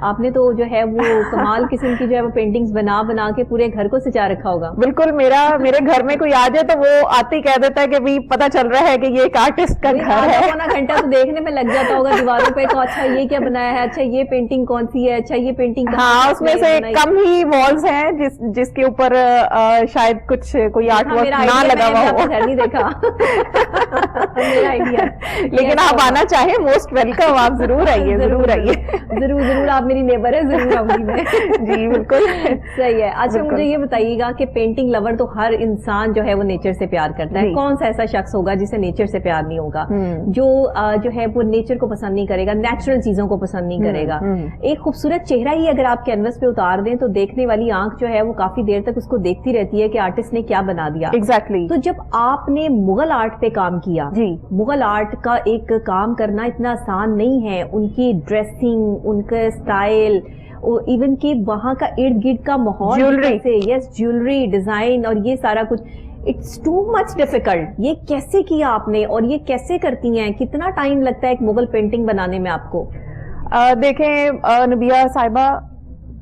آپ نے تو جو ہے وہ کمال قسم کی جو ہے وہ پینٹنگز بنا بنا کے پورے گھر کو سجا رکھا ہوگا. بالکل, میرے گھر میں کوئی آ جائے تو وہ آتے ہی کہہ دیتا ہے کہ بھی پتا چل رہا ہے کہ یہ ایک آرٹسٹ کا گھر ہے. پونا گھنٹہ تو دیکھنے میں لگ جاتا ہوگا دیواروں پہ, تو اچھا یہ کیا بنایا ہے, اچھا یہ پینٹنگ کون سی ہے, اچھا یہ پینٹنگ. ہاں, اس میں سے کم ہی والز ہیں جس کے اوپر شاید کچھ کوئی آرٹ ورک نہ لگا ہوا ہو. گھر نہیں دیکھا میرا آئیڈیا, لیکن آپ آنا چاہیں موسٹ ویلکم, آپ ضرور آئیے, ضرور آئیے. ضرور, آپ میری نیبر ہے, ضرور آؤں گی میں. جی بالکل صحیح ہے. اچھا مجھے یہ بتائیے گا کہ پینٹنگ لور تو ہر انسان جو ہے وہ نیچر سے پیار کرتا ہے. کون سا ایسا شخص ہوگا جسے نیچر سے پیار نہیں ہوگا, جو ہے وہ نیچر کو پسند نہیں کرے گا, نیچرل چیزوں کو پسند نہیں کرے گا. ایک خوبصورت چہرہ ہی اگر آپ کینوس پہ اتار دیں تو دیکھنے والی آنکھ جو ہے وہ کافی دیر تک اس کو دیکھتی رہتی ہے کہ آرٹسٹ نے کیا بنا دیا. ایگزیکٹلی. تو جب آپ نے مغل آرٹ پہ کام کیا, مغل آرٹ کا ایک کام کرنا اتنا آسان نہیں ہے. ان کی ڈریسنگ, ان کا اسٹائل, ایون کہ وہاں کا ارد گرد کا ماحول, جیولری, ڈیزائن اور یہ سارا کچھ, اٹس ٹو مچ ڈیفیکلٹ. یہ کیسے کیا آپ نے اور یہ کیسے کرتی ہیں, کتنا ٹائم لگتا ہے ایک مغل پینٹنگ بنانے میں آپ کو؟ دیکھیں نبیہ صاحبہ,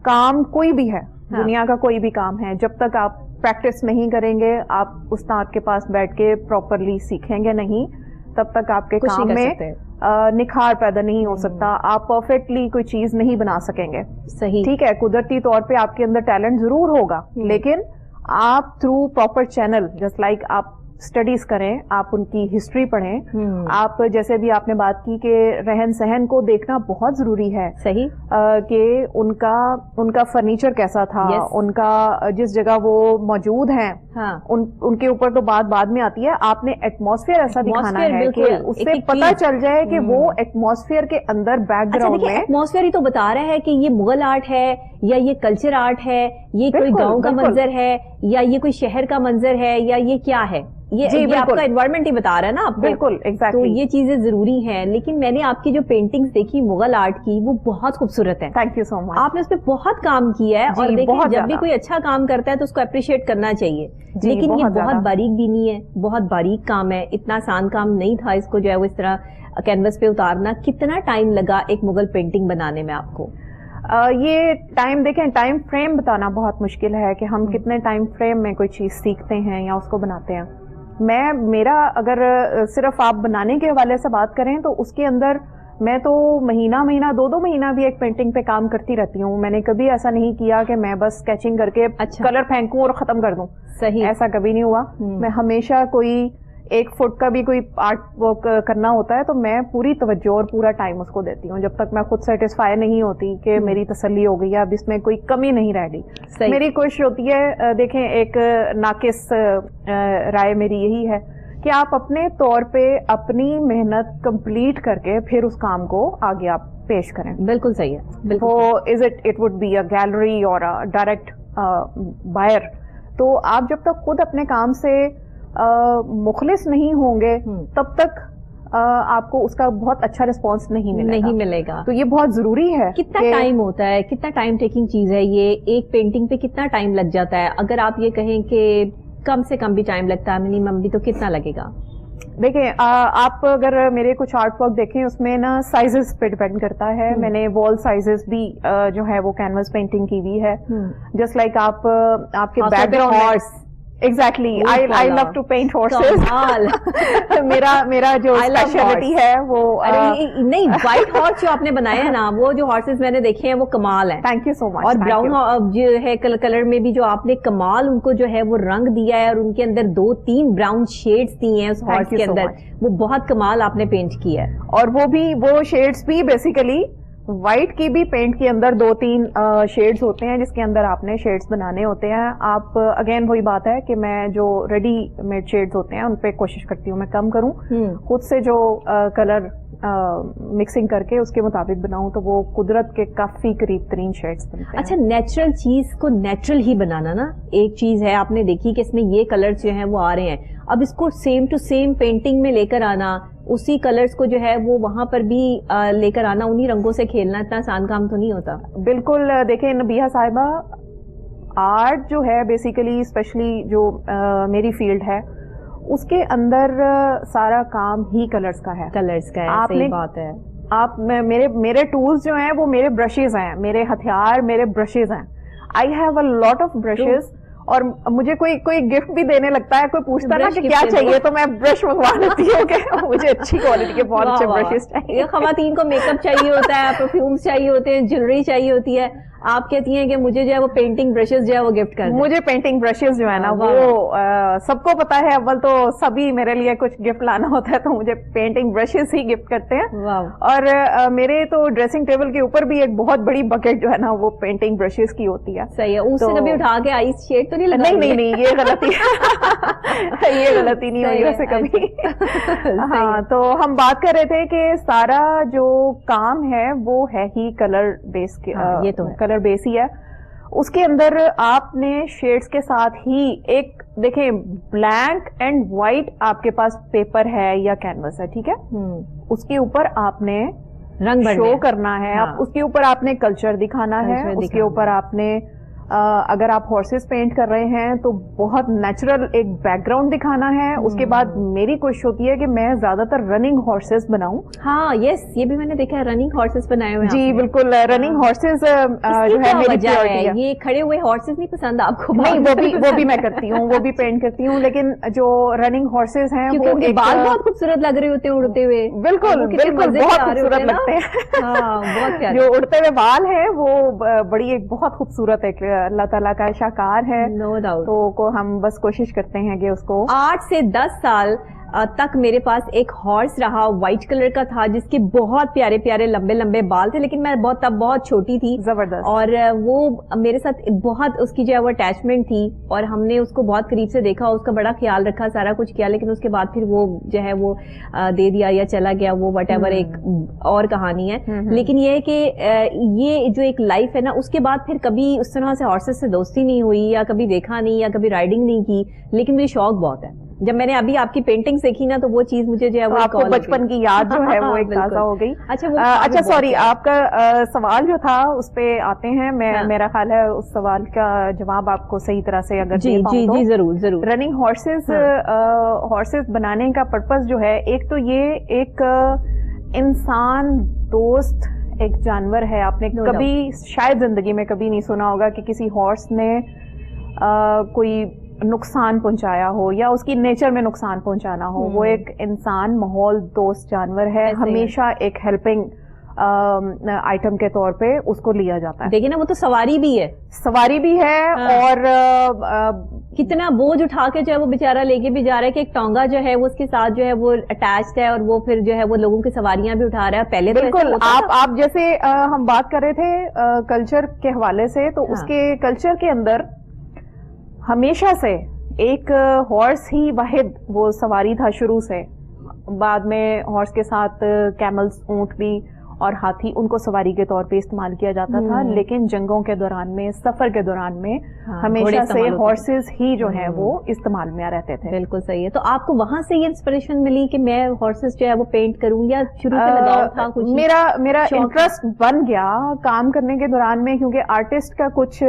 کام کوئی بھی ہے, دنیا کا کوئی بھی کام ہے, جب تک آپ پریکٹس نہیں کریں گے, آپ استاد کے پاس بیٹھ کے پراپرلی سیکھیں گے نہیں, تب تک آپ کے کام میں نکھار پیدا نہیں ہو سکتا. آپ پرفیکٹلی کوئی چیز نہیں بنا سکیں گے. صحیح, ٹھیک ہے, قدرتی طور پہ آپ کے اندر ٹیلنٹ ضرور ہوگا, لیکن آپ through proper channel, just like آپ اسٹڈیز کریں, آپ ان کی ہسٹری پڑھیں, آپ جیسے بھی آپ نے بات کی کہ رہن سہن کو دیکھنا بہت ضروری ہے. صحیح, کہ ان کا فرنیچر کیسا تھا, ان کا جس جگہ وہ موجود ہیں, ان کے اوپر تو بات بعد میں آتی ہے. آپ نے ایٹماسفیئر ایسا دکھانا ہے کہ اس سے پتا چل جائے کہ وہ ایٹماسفیئر کے اندر بیک گراؤنڈ میں. ایٹماسفیئر ہی تو بتا رہا ہے کہ یہ مغل آرٹ ہے یا یہ کلچر آرٹ ہے, یہ کوئی گاؤں کا منظر ہے یا یہ کوئی شہر کا منظر ہے یا یہ کیا ہے. یہ آپ کا انوائرمنٹ ہی بتا رہا ہے نا آپ کو. بالکل, تو یہ چیزیں ضروری ہیں. لیکن میں نے آپ کی جو پینٹنگز دیکھی مغل آرٹ کی, وہ بہت خوبصورت ہے. تھینک یو سو مچ. آپ نے اس پہ بہت کام کیا ہے, اور دیکھیں جب بھی کوئی اچھا کام کرتا ہے تو اس کو اپریشیٹ کرنا چاہیے. لیکن یہ بہت باریک بھی نہیں ہے, بہت باریک کام ہے, اتنا آسان کام نہیں تھا اس کو جو ہے وہ اس طرح کینوس پہ اتارنا. کتنا ٹائم لگا ایک مغل پینٹنگ بنانے میں آپ کو؟ یہ ٹائم دیکھیں, ٹائم فریم بتانا بہت مشکل ہے کہ ہم کتنے ٹائم فریم میں کوئی چیز سیکھتے ہیں یا اس کو بناتے ہیں. میرا اگر صرف آپ بنانے کے حوالے سے بات کریں تو اس کے اندر میں تو مہینہ 2 مہینہ بھی ایک پینٹنگ پہ کام کرتی رہتی ہوں. میں نے کبھی ایسا نہیں کیا کہ میں بس اسکیچنگ کر کے کلر پھینکوں اور ختم کر دوں. صحیح, ایسا کبھی نہیں ہوا. میں ہمیشہ کوئی 1 فٹ کا بھی کوئی آرٹ ورک کرنا ہوتا ہے تو میں پوری توجہ اور پورا ٹائم اس کو دیتی ہوں, جب تک میں خود سیٹسفائی نہیں ہوتی کہ میری تسلی ہو گئی ہے, اب اس میں کوئی کمی نہیں رہ گئی. میری کوشش ہوتی ہے, دیکھیں ایک ناقص رائے میری یہی ہے کہ آپ اپنے طور پہ اپنی محنت کمپلیٹ کر کے پھر اس کام کو آگے آپ پیش کریں. بالکل صحیح ہے. وہ it would be a gallery اور ڈائریکٹ بائر. تو آپ جب تک خود اپنے کام سے مخلص نہیں ہوں گے تب تک آپ کو اس کا بہت اچھا رسپانس نہیں ملے گا. تو یہ بہت ضروری ہے. کتنا ٹائم ہوتا ہے, کتنا ٹائم ٹیکنگ چیز ہے یہ, ایک پینٹنگ پہ کتنا ٹائم لگ جاتا ہے؟ اگر آپ یہ کہیں کہ کم سے کم بھی ٹائم لگتا ہے, منیمم بھی, تو کتنا لگے گا؟ دیکھیں آپ اگر میرے کچھ آرٹ ورک دیکھیں اس میں نا سائزز پہ ڈیپینڈ کرتا ہے. میں نے وال سائزز بھی جو ہے وہ کینوس پینٹنگ کی ہوئی ہے, جسٹ لائک آپ کے back ground. Exactly, I love to paint horses. میرا جو اسپیشلٹی ہے وہ نہیں, وائٹ ہارس جو آپ نے بنائے ہیں نا, وہ جو ہارسز میں نے دیکھے ہیں وہ کمال ہیں. تھینک یو سو مچ. اور براؤن جو ہے کلر میں بھی جو آپ نے کمال ان کو جو ہے وہ رنگ دیا ہے, اور ان کے اندر 2-3 براؤن شیڈز دی ہیں اس ہارس کے اندر, وہ بہت کمال آپ نے پینٹ کیا ہے. اور وہ شیڈز بھی بیسیکلی وائٹ کی بھی پینٹ کے اندر 2-3 شیڈز ہوتے ہیں جس کے اندر آپ نے شیڈز بنانے ہوتے ہیں. آپ اگین وہی بات ہے کہ میں جو ریڈی میڈ شیڈز ہوتے ہیں ان پہ کوشش کرتی ہوں میں کم کروں, خود سے جو کلر مکسنگ کر کے اس کے مطابق بناؤں تو وہ قدرت کے کافی قریب ترین شیڈز بنتے ہیں. اچھا, نیچرل چیز کو نیچرل ہی بنانا نا ایک چیز ہے. آپ نے دیکھی کہ اس میں یہ کلرز جو ہیں وہ آ رہے ہیں, اب اس کو سیم ٹو سیم پینٹنگ میں لے کر آنا, اسی کلرز کو جو ہے وہ وہاں پر بھی لے کر آنا, انہی رنگوں سے کھیلنا, اتنا آسان کام تو نہیں ہوتا. بالکل. دیکھیں نبیہ صاحبہ, آرٹ جو ہے بیسیکلی اسپیشلی جو میری فیلڈ ہے اس کے اندر سارا کام ہی کلرز کا ہے. کلرز کا ہے, صحیح بات ہے. آپ میرے ٹولز جو ہیں وہ میرے برشز ہیں, میرے ہتھیار میرے برشز ہیں. I have a lot of brushes. اور مجھے کوئی گفٹ بھی دینے لگتا ہے, کوئی پوچھتا نا کہ کیا چاہیے, تو میں برش منگوا لیتی ہوں کہ مجھے اچھی کوالٹی کے بہت اچھے برشز چاہیے. خواتین کو میک اپ چاہیے ہوتا ہے, پرفیومز چاہیے ہوتے ہیں, جیولری چاہیے ہوتی ہے. آپ کہتی ہیں کہ مجھے جو ہے وہ پینٹنگ برشز جو ہے وہ گفٹ کر دیں. مجھے پینٹنگ برشز جو ہے نا وہ سب کو پتا ہے, اول تو سبھی میرے لیے کچھ گفٹ لانا ہوتا ہے تو مجھے پینٹنگ برشز ہی گفٹ کرتے ہیں. اور میرے تو ڈریسنگ ٹیبل کے اوپر بھی ایک بہت بڑی بکٹ جو ہے نا وہ پینٹنگ برشز کی ہوتی ہے. صحیح ہے. اس سے کبھی اٹھا کے آئس شیڈ تو نہیں لگا؟ نہیں, یہ غلطی نہیں ہوئی ویسے کبھی. ہاں, تو ہم بات کر رہے تھے کہ سارا جو کام ہے وہ ہے ہی کلر بیس کے, یہ تو کلر بیس ہی ہے. اس کے اندر آپ نے شیڈز کے ساتھ ہی ایک دیکھیں بلینک اینڈ وائٹ آپ کے پاس پیپر ہے یا کینوس ہے, ٹھیک ہے, اس کے اوپر آپ نے رنگ شو کرنا ہے, اس کے اوپر آپ نے کلچر دکھانا ہے, اس کے اوپر آپ نے اگر آپ ہارسز پینٹ کر رہے ہیں تو بہت نیچرل ایک بیک گراؤنڈ دکھانا ہے. اس کے بعد میری کوشش ہوتی ہے کہ میں زیادہ تر رننگ ہارسز بناؤں. ہاں یس, یہ بھی میں نے دیکھا ہے, رننگ ہارسز بنائے ہوئے. جی بالکل, رننگ ہارسز جو ہے میری پریورٹی ہے. یہ کھڑے ہوئے ہارسز نہیں پسند آپ کو؟ نہیں, وہ بھی میں کرتی ہوں, وہ بھی پینٹ کرتی ہوں, لیکن جو رننگ ہارسز ہیں وہ بال بہت خوبصورت لگ رہے ہوتے ہیں اڑتے ہوئے. بالکل بہت خوبصورت لگتے ہیں. جو اڑتے ہوئے بال ہیں وہ بڑی ایک بہت خوبصورت ایک اللہ تعالیٰ کا شاکار ہے. No doubt. تو ہم بس کوشش کرتے ہیں کہ اس کو 8 سے 10 سال تک میرے پاس ایک ہارس رہا, وائٹ کلر کا تھا, جس کے بہت پیارے پیارے لمبے لمبے بال تھے, لیکن میں تب بہت چھوٹی تھی. زبردست. اور وہ میرے ساتھ بہت اس کی جو ہے وہ اٹیچمنٹ تھی, اور ہم نے اس کو بہت قریب سے دیکھا, اس کا بڑا خیال رکھا, سارا کچھ کیا, لیکن اس کے بعد پھر وہ جو ہے وہ دے دیا یا چلا گیا, وہ وٹ ایور ایک اور کہانی ہے. لیکن یہ ہے کہ یہ جو ایک لائف ہے نا, اس کے بعد پھر کبھی اس طرح سے ہارسز سے دوستی نہیں ہوئی, یا کبھی دیکھا نہیں, یا کبھی رائڈنگ نہیں کی, لیکن مجھے شوق بہت ہے. جب میں نے ابھی آپ کی پینٹنگ دیکھی نا, تو وہ چیز مجھے جو ہے وہ آپ کو بچپن کی یاد جو ہے وہ ایک تازہ ہو گئی. اچھا سوری, آپ کا سوال جو تھا اس پہ آتے ہیں. میرا خیال ہے اس سوال کا جواب آپ کو صحیح طرح سے اگر جی ضرور. رننگ ہارسز بنانے کا پرپز جو ہے, ایک تو یہ ایک انسان دوست ایک جانور ہے. آپ نے کبھی شاید زندگی میں کبھی نہیں سنا ہوگا کہ کسی ہارس نے کوئی نقصان پہنچایا ہو یا اس کی نیچر میں نقصان پہنچانا ہو. وہ ایک انسان ماحول دوست جانور ہے, ہمیشہ ایک ہیلپنگ آئٹم کے طور پہ اس کو لیا جاتا ہے. دیکھیں نا, وہ تو سواری بھی ہے, اور کتنا بوجھ اٹھا کے جو ہے وہ بیچارہ لے کے بھی جا رہا ہے, کہ ایک ٹانگا جو ہے وہ اس کے ساتھ جو ہے وہ اٹیچڈ ہے, اور وہ پھر جو ہے وہ لوگوں کی سواریاں بھی اٹھا رہا ہے. پہلے بالکل آپ جیسے ہم بات کر رہے تھے کلچر کے حوالے سے, تو اس کے کلچر کے اندر ہمیشہ سے ایک ہارس ہی واحد وہ سواری تھا شروع سے. بعد میں ہارس کے ساتھ کیملز, اونٹ بھی اور ہاتھی, ان کو سواری کے طور پہ استعمال کیا جاتا تھا. لیکن جنگوں کے دوران میں, سفر کے دوران میں ہمیشہ سے ہارسز ہی جو ہیں وہ استعمال میں رہتے تھے. بالکل صحیح ہے. تو آپ کو وہاں سے یہ انسپریشن ملی کہ میں ہارسز جو ہے وہ پینٹ کروں, یا شروع سے لگاؤ تھا کچھ؟ میرا انٹرسٹ بن گیا کام کرنے کے دوران میں, کیونکہ آرٹسٹ کا کچھ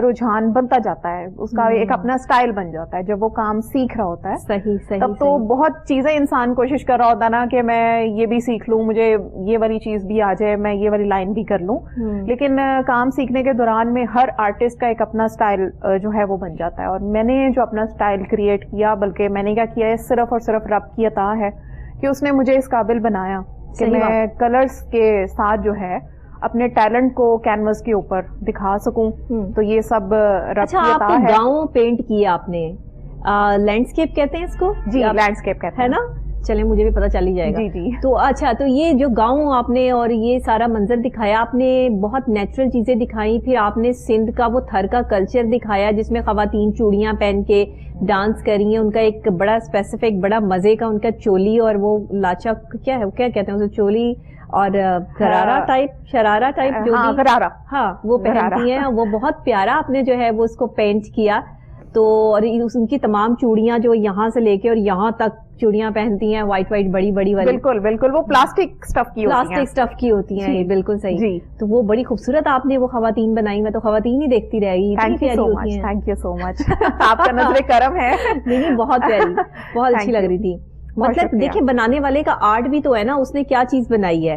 رجحان بنتا جاتا ہے, اس کا ایک اپنا سٹائل بن جاتا ہے جب وہ کام سیکھ رہا ہوتا ہے. صحیح. تب تو بہت چیزیں انسان کوشش کر رہا ہوتا نا کہ میں یہ بھی سیکھ لوں, مجھے یہ والی چیز بھی آ جائے, میں یہ والی لائن بھی کر لوں. لیکن کام سیکھنے کے دوران میں ہر آرٹسٹ کا ایک اپنا سٹائل جو ہے وہ بن جاتا ہے. اور میں نے جو اپنا سٹائل کریٹ کیا, بلکہ میں نے کیا کیا ہے, صرف اور صرف رب کی عطا ہے کہ اس نے مجھے اس قابل بنایا کہ میں کلرز کے ساتھ جو ہے اپنے ٹیلنٹ کو کینوس کے اوپر دکھا سکوں. تو یہ سب رب کی عطا ہے. گاؤں پینٹ کیا آپ نے, لینڈسکیپ کہتے ہیں اس کو؟ جی لینڈسکیپ کہتے ہیں نا. چلیں مجھے بھی پتا چل ہی جائے گا. جی. تو اچھا, تو یہ جو گاؤں آپ نے اور یہ سارا منظر دکھایا, آپ نے بہت نیچرل چیزیں دکھائی. پھر آپ نے سندھ کا وہ تھر کا کلچر دکھایا, جس میں خواتین چوڑیاں پہن کے ڈانس کر رہی ہیں. ان کا ایک بڑا اسپیسیفک, بڑا مزے کا ان کا چولی, اور وہ لاچا کیا کہتے ہیں اسے, چولی اور شرارہ ٹائپ جو وہ پہنتی ہیں. وہ بہت پیارا آپ نے جو ہے وہ اس کو پینٹ کیا. تو اور ان کی تمام چوڑیاں جو یہاں سے لے کے اور یہاں تک چوڑیاں پہنتی ہیں, وائٹ بڑی والی. بالکل وہ پلاسٹک سٹف کی ہوتی ہیں. بالکل صحیح. تو وہ بڑی خوبصورت آپ نے وہ خواتین بنائی. میں تو خواتین ہی دیکھتی رہ گئی. تھینک یو سو مچ. آپ کا نظر کرم ہے. نہیں, بہت پیاری, بہت اچھی لگ رہی تھی. مطلب دیکھیں, بنانے والے کا آرٹ بھی تو ہے نا, اس نے کیا چیز بنائی ہے.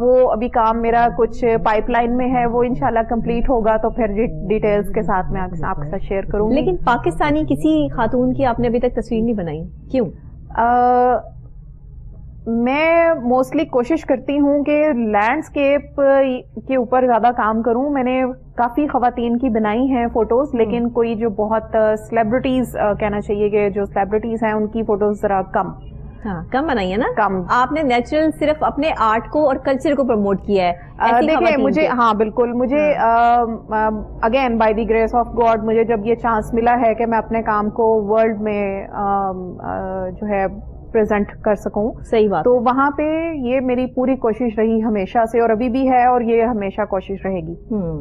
وہ ابھی کام میرا کچھ پائپ لائن میں ہے, وہ انشاءاللہ کمپلیٹ ہوگا تو پھر ڈیٹیلز کے ساتھ میں آپ کے ساتھ شیئر کروں گی. لیکن پاکستانی کسی خاتون کی آپ نے ابھی تک تصویر نہیں بنائی, کیوں؟ میں موسٹلی کوشش کرتی ہوں کہ لینڈسکیپ کے اوپر زیادہ کام کروں. میں نے کافی خواتین کی بنائی ہیں فوٹوز, لیکن کوئی جو بہت سیلیبریٹیز کہنا چاہیے کہ جو سیلیبریٹیز ہیں ان کی فوٹوز ذرا کم بنائی ہے نا. کم. آپ نے نیچرل صرف اپنے آرٹ کو اور کلچر کو پروموٹ کیا ہے. دیکھیں مجھے, ہاں بالکل, مجھے again by the grace of God مجھے جب یہ چانس ملا ہے کہ میں اپنے کام کو ورلڈ میں جو ہے پریزنٹ کر سکوں, صحیح بات, تو وہاں پہ یہ میری پوری کوشش رہی ہمیشہ سے, اور ابھی بھی ہے, اور یہ ہمیشہ کوشش رہے گی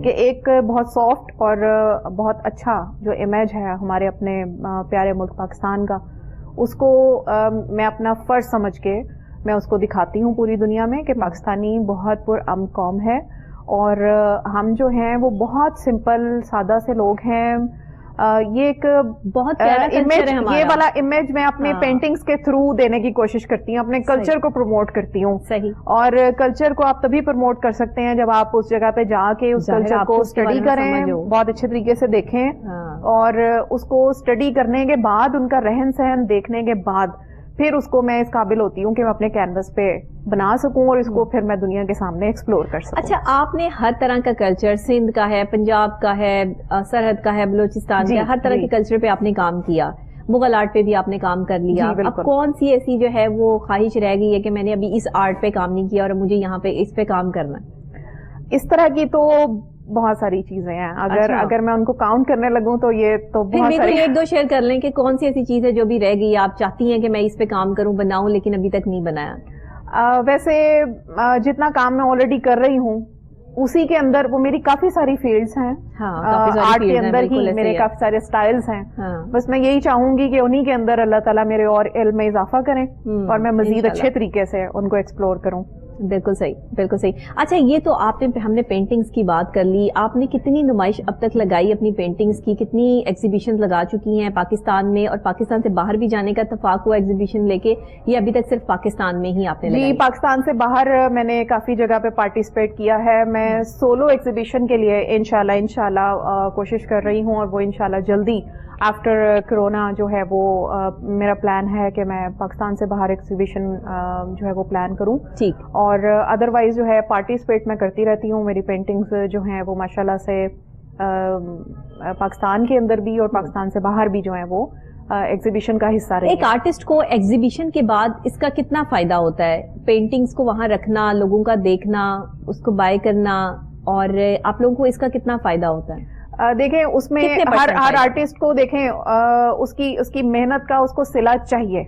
کہ ایک بہت سافٹ اور بہت اچھا جو امیج ہے ہمارے اپنے پیارے ملک پاکستان کا, اس کو میں اپنا فرض سمجھ کے میں اس کو دکھاتی ہوں پوری دنیا میں کہ پاکستانی بہت پرامن قوم ہے, اور ہم جو ہیں وہ بہت سمپل سادہ سے لوگ ہیں. یہ ایک بہت پیارا کلچر ہے ہمارا. یہ والا امیج میں اپنے پینٹنگز کے تھرو دینے کی کوشش کرتی ہوں, اپنے کلچر کو پروموٹ کرتی ہوں. صحیح. اور کلچر کو آپ تبھی پروموٹ کر سکتے ہیں جب آپ اس جگہ پہ جا کے اس کلچر کو اسٹڈی کریں, بہت اچھے طریقے سے دیکھیں, اور اس کو اسٹڈی کرنے کے بعد ان کا رہن سہن دیکھنے کے بعد پھر اس کو میں اس قابل ہوتی ہوں کہ میں اپنے کینوس پہ بنا سکوں اور اس کو پھر میں دنیا کے سامنے ایکسپلور کر سکوں. اچھا, آپ نے ہر طرح کا کلچر, سندھ کا ہے, پنجاب کا ہے, سرحد کا ہے, بلوچستان کا, ہر طرح کے کلچر پہ آپ نے کام کیا, مغل آرٹ پہ بھی آپ نے کام کر لیا. اب کون سی ایسی جو ہے وہ خواہش رہ گئی ہے کہ میں نے ابھی اس آرٹ پہ کام نہیں کیا اور مجھے یہاں پہ اس پہ کام کرنا ہے؟ اس طرح کی تو بہت ساری چیزیں ہیں, اگر میں ان کو کاؤنٹ کرنے لگوں تو یہ تو بہت ساری. ایک دو شیئر کر لیں کہ کون سی ایسی چیز ہے جو بھی رہ گئی, آپ چاہتی ہیں کہ میں اس پہ کام کروں, بناؤں, لیکن ابھی تک نہیں بنایا. ویسے جتنا کام میں آلریڈی کر رہی ہوں اسی کے اندر وہ میری کافی ساری فیلڈز ہیں, آرٹ کے اندر ہی میرے کافی سارے سٹائلز ہیں. بس میں یہی چاہوں گی کہ انہی کے اندر اللہ تعالیٰ میرے اور علم میں اضافہ کریں اور میں مزید اچھے طریقے سے ان کو ایکسپلور کروں. بالکل صحیح, بالکل صحیح. اچھا, یہ تو آپ نے, ہم نے پینٹنگز کی بات کر لی, آپ نے کتنی نمائش اب تک لگائی اپنی پینٹنگز کی, کتنی ایگزیبیشن لگا چکی ہیں پاکستان میں, اور پاکستان سے باہر بھی جانے کا اتفاق ہوا ایگزیبیشن لے کے, یا ابھی تک صرف پاکستان میں ہی آپ نے لگائی؟ جی, پاکستان سے باہر میں نے کافی جگہ پہ پارٹیسپیٹ کیا ہے. میں سولو ایگزیبیشن کے لیے انشاءاللہ کوشش کر رہی ہوں, اور وہ انشاءاللہ جلدی آفٹر کرونا جو ہے وہ میرا پلان ہے کہ میں پاکستان سے باہر ایگزیبیشن جو ہے وہ پلان کروں. ٹھیک. اور ادروائز جو ہے پارٹیسپیٹ میں کرتی رہتی ہوں. میری پینٹنگز جو ہیں وہ ماشاءاللہ سے پاکستان کے اندر بھی اور پاکستان سے باہر بھی جو ہیں وہ ایگزیبیشن کا حصہ رہی. ایک آرٹسٹ کو ایگزیبیشن کے بعد اس کا کتنا فائدہ ہوتا ہے؟ پینٹنگز کو وہاں رکھنا, لوگوں کا دیکھنا, اس کو بائی کرنا, اور آپ لوگوں کو اس کا کتنا فائدہ ہوتا ہے؟ دیکھیں اس میں ہر آرٹسٹ کو دیکھیں اس کی محنت کا اس کو صلہ چاہیے.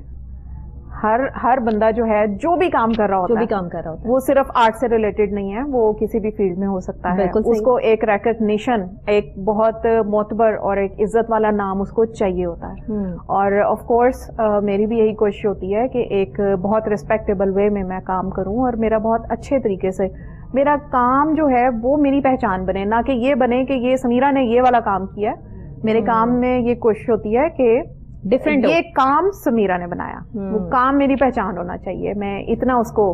ہر بندہ جو ہے جو بھی کام کر رہا ہوتا ہے وہ صرف آرٹ سے ریلیٹڈ نہیں ہے, وہ کسی بھی فیلڈ میں ہو سکتا ہے. اس کو ایک ریکگنیشن, ایک بہت معتبر اور ایک عزت والا نام اس کو چاہیے ہوتا ہے. اور آف کورس میری بھی یہی کوشش ہوتی ہے کہ ایک بہت ریسپیکٹیبل وے میں کام کروں, اور میرا بہت اچھے طریقے سے میرا کام جو ہے وہ میری پہچان بنے, نہ کہ یہ بنے کہ یہ سمیرہ نے یہ والا کام کیا. میرے کام میں یہ کوشش ہوتی ہے کہ ڈفرینٹ, یہ کام سمیرہ نے بنایا, وہ کام میری پہچان ہونا چاہیے. میں اتنا اس کو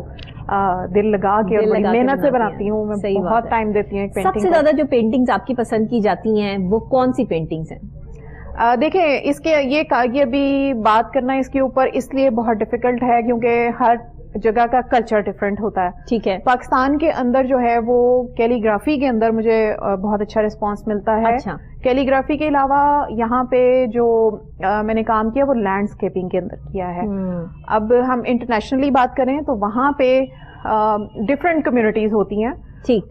دل لگا کے اور بڑی محنت سے بناتی ہوں, میں بہت ٹائم دیتی ہوں. سب سے زیادہ جو پینٹنگز آپ کی پسند کی جاتی ہیں وہ کون سی پینٹنگز ہیں؟ دیکھیں اس کے یہ بھی بات کرنا اس کے اوپر اس لیے بہت ڈیفیکلٹ ہے کیونکہ ہر جگہ کا کلچر ڈفرینٹ ہوتا ہے. ٹھیک ہے. پاکستان کے اندر جو ہے وہ کیلی گرافی کے اندر مجھے بہت اچھا رسپانس ملتا ہے. کیلی گرافی کے علاوہ یہاں پہ جو میں نے کام کیا وہ لینڈسکیپنگ کے اندر کیا ہے. اب ہم انٹرنیشنلی بات کریں تو وہاں پہ ڈفرینٹ کمیونٹیز ہوتی ہیں.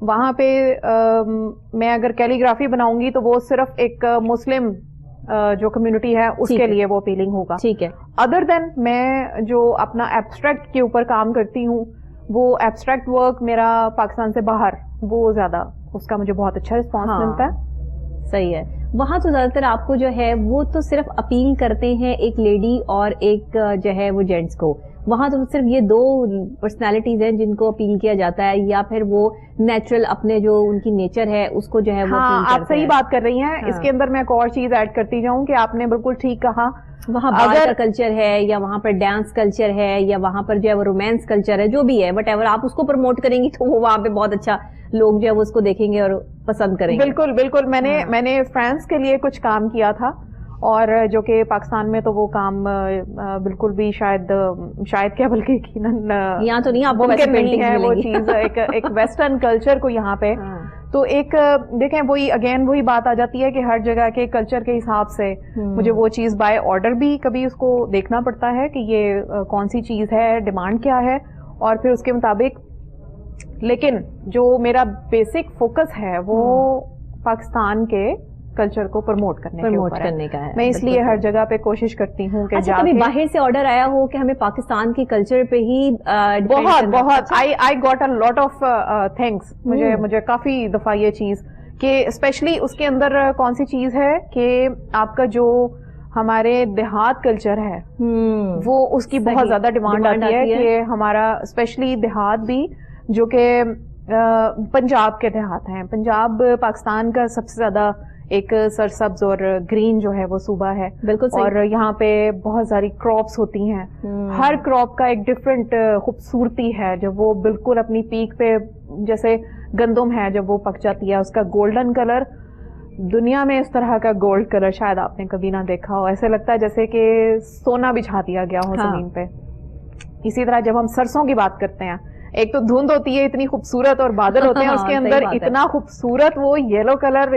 وہاں پہ میں اگر کیلی گرافی بناؤں گی تو وہ صرف ایک مسلم جو کمیونٹی ہے اس کے لیے وہ اپیلنگ ہوگا. ٹھیک ہے. ادر دین میں جو اپنا ایبسٹریکٹ کے اوپر کام کرتی ہوں وہ ایبسٹریکٹ ورک میرا پاکستان سے باہر وہ زیادہ اس کا مجھے بہت اچھا رسپانس ملتا ہے. صحیح ہے. وہاں تو زیادہ تر آپ کو جو ہے وہ تو صرف اپیل کرتے ہیں ایک لیڈی اور ایک جو ہے وہ جینٹس کو, وہاں تو صرف یہ دو پرسنالٹیز ہیں جن کو اپیل کیا جاتا ہے, یا پھر وہ نیچرل اپنے جو ان کی نیچر ہے اس کو جو ہے وہ. ہاں آپ صحیح بات کر رہی ہیں. اس کے اندر میں ایک اور چیز ایڈ کرتی جاؤں کہ آپ نے بالکل ٹھیک کہا, وہاں بار کا کلچر ہے یا وہاں پر ڈانس کلچر ہے یا وہاں پر جو ہے وہ رومانس کلچر ہے, جو بھی ہے وٹ ایور, آپ اس کو پروموٹ کریں گی تو وہ وہاں پہ بہت اچھا لوگ جو ہے وہ اس کو دیکھیں گے اور پسند کریں گے. بالکل بالکل. میں نے فرانس کے لیے کچھ کام کیا تھا, اور جو کہ پاکستان میں تو وہ کام بالکل بھی شاید کیا بلکہ یقیناً یہاں تو نہیں, آپ کو نہیں ہے وہ چیز, ایک ویسٹرن کلچر کو یہاں پہ. تو ایک دیکھیں وہی بات آ جاتی ہے کہ ہر جگہ کے کلچر کے حساب سے مجھے وہ چیز بائی آرڈر بھی کبھی اس کو دیکھنا پڑتا ہے کہ یہ کون سی چیز ہے, ڈیمانڈ کیا ہے, اور پھر اس کے مطابق. لیکن جو میرا بیسک فوکس ہے وہ پاکستان کے کلچر کو پروموٹ کرنے کا ہے. میں اس لیے ہر جگہ پہ کوشش کرتی ہوں کہ کبھی باہر سے آرڈر آیا ہو کہ ہمیں پاکستان کی کلچر پہ ہی بہت I got a lot of things. مجھے کافی دفعہ یہ چیز کہ اسپیشلی اس کے اندر کون سی چیز ہے کہ آپ کا جو ہمارے دیہات کلچر ہے وہ اس کی بہت زیادہ ڈیمانڈ آتی ہے کہ ہمارا اسپیشلی دیہات بھی جو کہ پنجاب کے دیہات ہیں. پنجاب پاکستان کا سب سے زیادہ ایک سرسبز اور گرین جو ہے وہ صوبہ ہے. بالکل. اور یہاں پہ بہت ساری کراپس ہوتی ہیں, ہر کراپ کا ایک ڈفرینٹ خوبصورتی ہے. جب وہ بالکل اپنی پیک پہ, جیسے گندم ہے جب وہ پک جاتی ہے, اس کا گولڈن کلر, دنیا میں اس طرح کا گولڈ کلر شاید آپ نے کبھی نہ دیکھا ہو. ایسے لگتا ہے جیسے کہ سونا بچھا دیا گیا ہو زمین پہ. اسی طرح جب ہم سرسوں کی بات کرتے ہیں, ایک تو دھند ہوتی ہے اتنی خوبصورت, اور بادل ہوتے ہیں اس کے اندر اتنا خوبصورت وہ یلو کلر,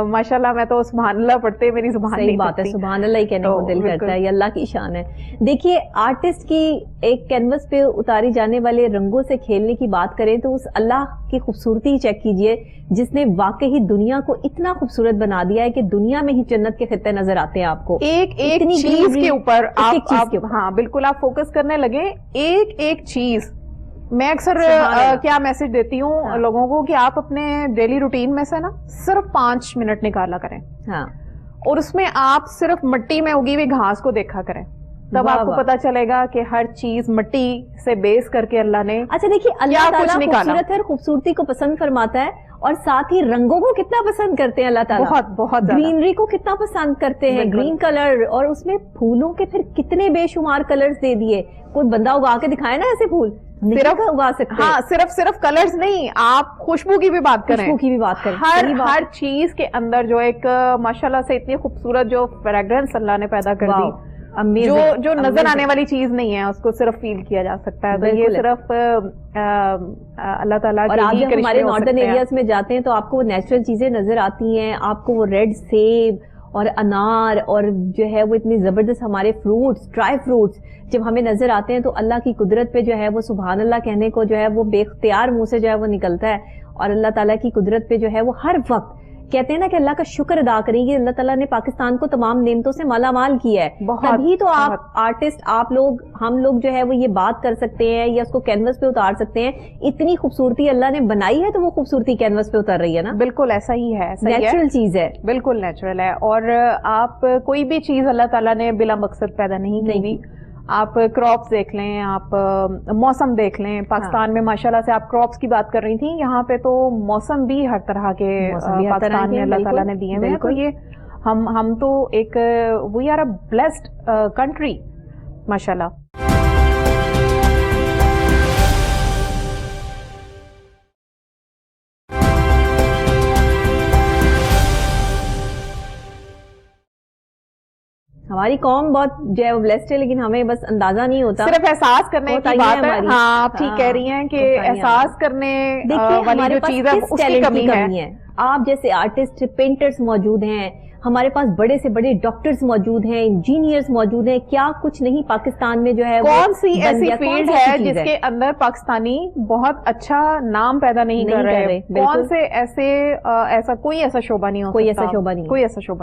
ماشاء اللہ میں تو سبحان اللہ پڑھتے میری زبان نہیں بات ہے, سبحان اللہ ہی کہنے کو دل کرتا ہے, یہ اللہ کی شان ہے. دیکھیے آرٹسٹ کی ایک کینوس پہ اتاری جانے والے رنگوں سے کھیلنے کی بات کریں تو اس اللہ کی خوبصورتی چیک کیجئے جس نے واقعی دنیا کو اتنا خوبصورت بنا دیا ہے کہ دنیا میں ہی جنت کے خطے نظر آتے ہیں آپ کو. ایک چیز کے اوپر ہاں بالکل آپ فوکس کرنے لگے, ایک چیز. میں اکثر کیا میسج دیتی ہوں لوگوں کو کہ آپ اپنے ڈیلی روٹین میں سے نا صرف 5 منٹ نکالا کریں, اور اس میں آپ صرف مٹی میں اگی ہوئی گھاس کو دیکھا کریں. تب آپ کو پتا چلے گا کہ ہر چیز مٹی سے بیس کر کے اللہ نے. اچھا دیکھیے, اللہ تعالیٰ خوبصورت ہے, خوبصورتی کو پسند فرماتا ہے, اور ساتھ ہی رنگوں کو کتنا پسند کرتے ہیں اللہ تعالیٰ, بہت گرینری کو کتنا پسند کرتے ہیں, گرین کلر, اور اس میں پھولوں کے پھر کتنے بے شمار کلرز دے دیے. کوئی بندہ اگا کے دکھائے نا ایسے پھول, صرف اگا سکتے. ہاں صرف کلرز نہیں, آپ خوشبو کی بھی بات کریں, ہر چیز کے اندر جو ایک ماشاءاللہ سے اتنی خوبصورت جو فریگرنس اللہ نے پیدا کر دی, جو نظر آنے والی چیز نہیں ہے, اس کو صرف فیل کیا جا سکتا ہے. تو یہ صرف اللہ تعالیٰ اور آپ جب ہمارے نارتھرن ایریاز میں جاتے ہیں تو آپ کو وہ نیچرل چیزیں نظر آتی ہیں, آپ کو وہ ریڈ سیب اور انار اور جو ہے وہ اتنی زبردست ہمارے فروٹس, ڈرائی فروٹس جب ہمیں نظر آتے ہیں تو اللہ کی قدرت پہ جو ہے وہ سبحان اللہ کہنے کو جو ہے وہ بے اختیار منہ سے جو ہے وہ نکلتا ہے. اور اللہ تعالیٰ کی قدرت پہ جو ہے وہ ہر وقت کہتے ہیں نا کہ اللہ کا شکر ادا کریں گے. اللہ تعالیٰ نے پاکستان کو تمام نعمتوں سے مالا مال کیا ہے, تبھی تو آپ آرٹسٹ, آپ لوگ, ہم لوگ جو ہے وہ یہ بات کر سکتے ہیں یا اس کو کینوس پہ اتار سکتے ہیں. اتنی خوبصورتی اللہ نے بنائی ہے تو وہ خوبصورتی کینوس پہ اتر رہی ہے نا. بالکل ایسا ہی ہے, نیچرل چیز ہے, بالکل نیچرل ہے. اور آپ کوئی بھی چیز اللہ تعالیٰ نے بلا مقصد پیدا نہیں کی. آپ کراپس دیکھ لیں, آپ موسم دیکھ لیں. پاکستان میں ماشاءاللہ سے آپ کراپس کی بات کر رہی تھیں, یہاں پہ تو موسم بھی ہر طرح کے پاکستان میں اللہ تعالیٰ نے دیے ہوئے. تو یہ ہم تو ایک we are a blessed country ماشاءاللہ. ہماری قوم بہت جو ہے وہ بلیسڈ ہے, لیکن ہمیں بس اندازہ نہیں ہوتا. صرف احساس کرنے کی بات ہے. ہاں آپ ٹھیک کہہ رہی ہیں کہ احساس کرنے والی جو چیز ہے اس کی کمی ہے. آپ جیسے آرٹسٹ, پینٹرز موجود ہیں, ہمارے پاس بڑے سے بڑے ڈاکٹرز موجود ہیں, انجینئرز موجود ہیں, کیا کچھ نہیں پاکستان میں جو ہے. کون سی ایسی فیلڈ ہے جس کے اندر پاکستانی بہت اچھا نام پیدا نہیں کر رہے؟ کون سے ایسا کوئی ایسا شعبہ نہیں ہو, کوئی ایسا شعبہ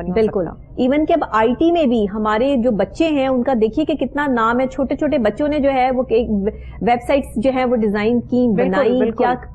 نہیں. بالکل. ایون کہ اب آئی ٹی میں بھی ہمارے جو بچے ہیں ان کا دیکھیے کہ کتنا نام ہے. چھوٹے چھوٹے بچوں نے جو ہے وہ ویب سائٹس جو ہے وہ ڈیزائن کی, بنائی,